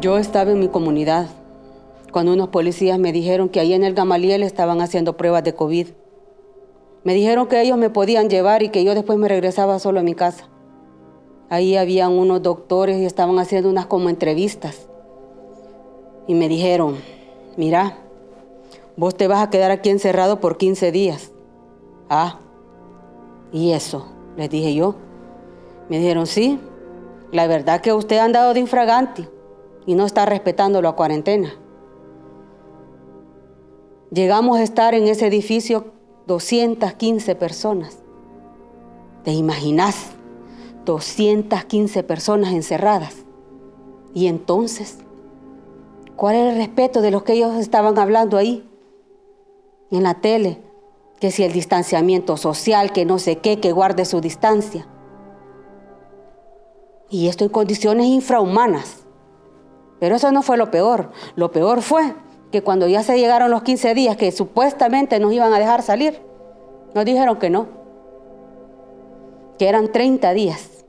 Yo estaba en mi comunidad cuando unos policías me dijeron que ahí en el Gamaliel estaban haciendo pruebas de COVID. Me dijeron que ellos me podían llevar y que yo después me regresaba solo a mi casa. Ahí habían unos doctores y estaban haciendo unas como entrevistas. Y me dijeron, mira, vos te vas a quedar aquí encerrado por 15 días. Ah, ¿y eso? Les dije yo. Me dijeron, sí, la verdad que usted ha andado de infraganti y no está respetando la cuarentena. Llegamos a estar en ese edificio 215 personas. ¿Te imaginas? 215 personas encerradas. Y entonces, ¿cuál era el respeto de los que ellos estaban hablando ahí? En la tele, que si el distanciamiento social, que no sé qué, que guarde su distancia. Y esto en condiciones infrahumanas. Pero eso no fue lo peor. Lo peor fue que cuando ya se llegaron los 15 días que supuestamente nos iban a dejar salir, nos dijeron que no, que eran 30 días.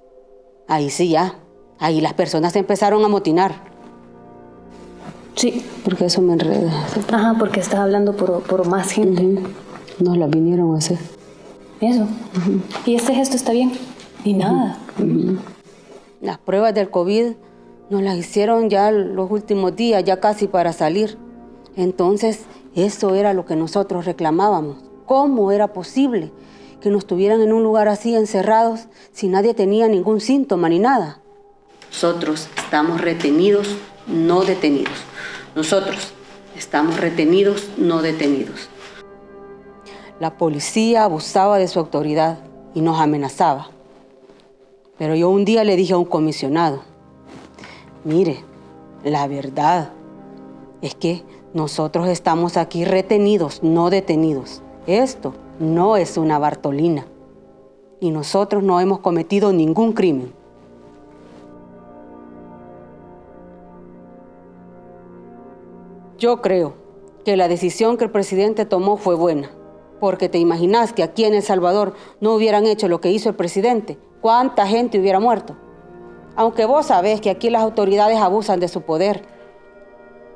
Ahí sí ya, ahí las personas se empezaron a amotinar. Sí. Porque eso me enreda. Ajá, porque estás hablando por más gente. Nos la vinieron a hacer. Eso. ¿Y este gesto está bien? Y nada. Las pruebas del COVID nos las hicieron ya los últimos días, ya casi para salir. Entonces, eso era lo que nosotros reclamábamos. ¿Cómo era posible que nos tuvieran en un lugar así encerrados si nadie tenía ningún síntoma ni nada? Nosotros estamos retenidos, no detenidos. Nosotros estamos retenidos, no detenidos. La policía abusaba de su autoridad y nos amenazaba. Pero yo un día le dije a un comisionado, mire, la verdad es que nosotros estamos aquí retenidos, no detenidos. Esto no es una Bartolina. Y nosotros no hemos cometido ningún crimen. Yo creo que la decisión que el presidente tomó fue buena. Porque te imaginas que aquí en El Salvador no hubieran hecho lo que hizo el presidente. ¿Cuánta gente hubiera muerto? Aunque vos sabés que aquí las autoridades abusan de su poder.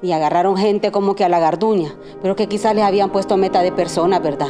Y agarraron gente como que a la garduña, pero que quizás les habían puesto meta de personas, ¿verdad?